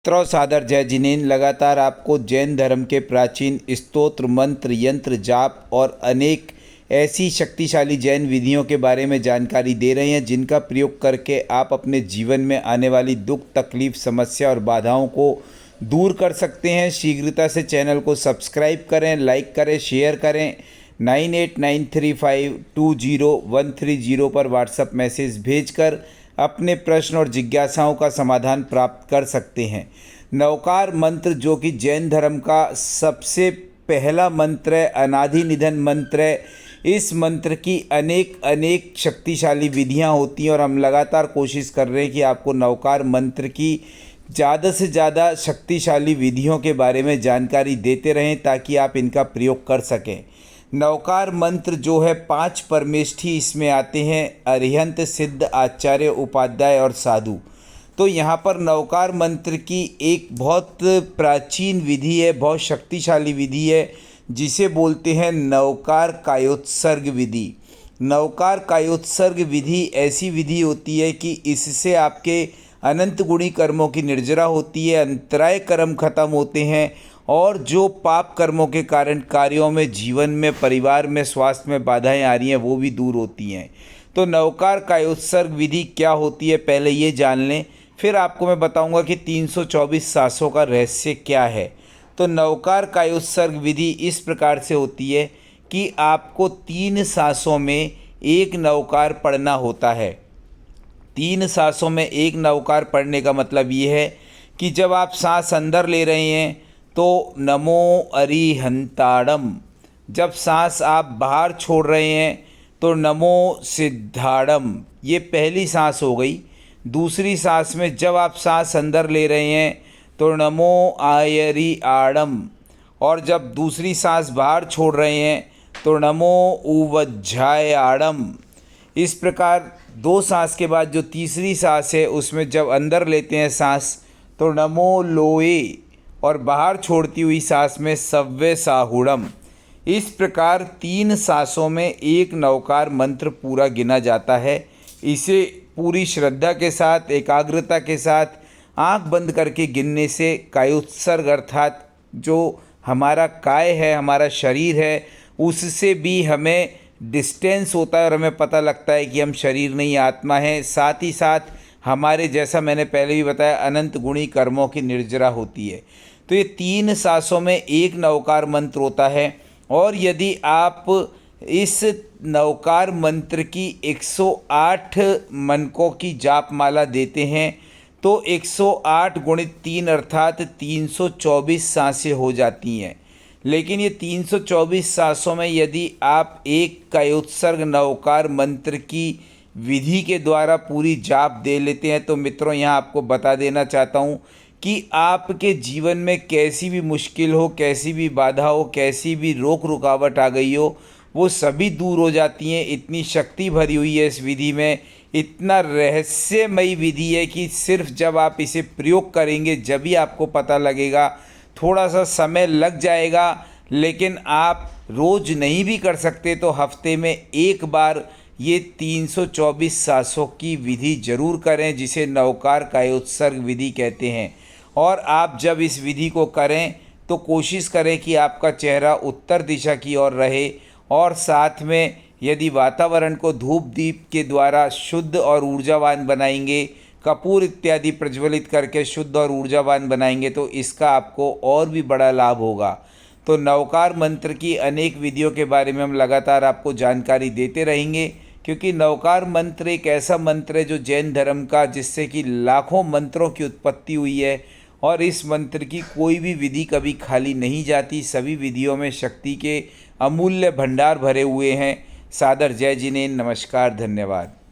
मित्रों, सादर जय जिनेन। लगातार आपको जैन धर्म के प्राचीन स्तोत्र, मंत्र, यंत्र, जाप और अनेक ऐसी शक्तिशाली जैन विधियों के बारे में जानकारी दे रहे हैं, जिनका प्रयोग करके आप अपने जीवन में आने वाली दुख, तकलीफ, समस्या और बाधाओं को दूर कर सकते हैं। शीघ्रता से चैनल को सब्सक्राइब करें, लाइक करें, शेयर करें। 9893520130 पर व्हाट्सएप मैसेज भेजकर अपने प्रश्न और जिज्ञासाओं का समाधान प्राप्त कर सकते हैं। नवकार मंत्र, जो कि जैन धर्म का सबसे पहला मंत्र है, अनादि निधन मंत्र है। इस मंत्र की अनेक शक्तिशाली विधियां होती हैं और हम लगातार कोशिश कर रहे हैं कि आपको नवकार मंत्र की ज़्यादा से ज़्यादा शक्तिशाली विधियों के बारे में जानकारी देते रहें, ताकि आप इनका प्रयोग कर सकें। नवकार मंत्र जो है 5 परमेष्ठी इसमें आते हैं: अरिहंत, सिद्ध, आचार्य, उपाध्याय और साधु। तो यहाँ पर नवकार मंत्र की एक बहुत प्राचीन विधि है, बहुत शक्तिशाली विधि है, जिसे बोलते हैं नवकार कायोत्सर्ग विधि। नवकार कायोत्सर्ग विधि ऐसी विधि होती है कि इससे आपके अनंत गुणी कर्मों की निर्जरा होती है, अंतराय कर्म खत्म होते हैं और जो पाप कर्मों के कारण कार्यों में, जीवन में, परिवार में, स्वास्थ्य में बाधाएं आ रही हैं, वो भी दूर होती हैं। तो नवकार कायोत्सर्ग विधि क्या होती है, पहले ये जान लें, फिर आपको मैं बताऊंगा कि 324 सांसों का रहस्य क्या है। तो नवकार कायोत्सर्ग विधि इस प्रकार से होती है कि आपको 3 सांसों में एक नवकार पढ़ना होता है। 3 सांसों में एक नवकार पढ़ने का मतलब ये है कि जब आप सांस अंदर ले रहे हैं तो नमो अरिहंताड़म, जब सांस आप बाहर छोड़ रहे हैं तो नमो सिद्धाड़म। ये पहली सांस हो गई। दूसरी सांस में जब आप सांस अंदर ले रहे हैं तो नमो आयरी आड़म, और जब दूसरी सांस बाहर छोड़ रहे हैं तो नमो उवज्झायाड़म। इस प्रकार 2 सांस के बाद जो तीसरी सांस है, उसमें जब अंदर लेते हैं सांस तो नमो लोए, और बाहर छोड़ती हुई सांस में सव्य साहुड़म। इस प्रकार 3 सांसों में एक नवकार मंत्र पूरा गिना जाता है। इसे पूरी श्रद्धा के साथ, एकाग्रता के साथ, आंख बंद करके गिनने से कायोत्सर्ग अर्थात जो हमारा काय है, हमारा शरीर है, उससे भी हमें डिस्टेंस होता है और हमें पता लगता है कि हम शरीर नहीं, आत्मा है। साथ ही साथ हमारे, जैसा मैंने पहले भी बताया, अनंत गुणी कर्मों की निर्जरा होती है। तो ये 3 सांसों में एक नवकार मंत्र होता है, और यदि आप इस नवकार मंत्र की 108 मनकों की जाप माला देते हैं तो 108 गुणित 3 अर्थात 324 सांसें हो जाती हैं। लेकिन ये 324 सांसों में यदि आप एक कायोत्सर्ग नवकार मंत्र की विधि के द्वारा पूरी जाप दे लेते हैं तो मित्रों, यहाँ आपको बता देना चाहता हूँ कि आपके जीवन में कैसी भी मुश्किल हो, कैसी भी बाधा हो, कैसी भी रोक रुकावट आ गई हो, वो सभी दूर हो जाती हैं। इतनी शक्ति भरी हुई है इस विधि में, इतना रहस्यमयी विधि है कि सिर्फ जब आप इसे प्रयोग करेंगे जब ही आपको पता लगेगा। थोड़ा सा समय लग जाएगा, लेकिन आप रोज़ नहीं भी कर सकते तो हफ्ते में एक बार ये 324 सांसों की विधि जरूर करें, जिसे नवकार कायोत्सर्ग विधि कहते हैं। और आप जब इस विधि को करें तो कोशिश करें कि आपका चेहरा उत्तर दिशा की ओर रहे, और साथ में यदि वातावरण को धूप दीप के द्वारा शुद्ध और ऊर्जावान बनाएंगे, कपूर इत्यादि प्रज्वलित करके शुद्ध और ऊर्जावान बनाएंगे, तो इसका आपको और भी बड़ा लाभ होगा। तो नवकार मंत्र की अनेक विधियों के बारे में हम लगातार आपको जानकारी देते रहेंगे, क्योंकि नवकार मंत्र एक ऐसा मंत्र है जो जैन धर्म का, जिससे कि लाखों मंत्रों की उत्पत्ति हुई है, और इस मंत्र की कोई भी विधि कभी खाली नहीं जाती। सभी विधियों में शक्ति के अमूल्य भंडार भरे हुए हैं। सादर जय जिनेन। नमस्कार, धन्यवाद।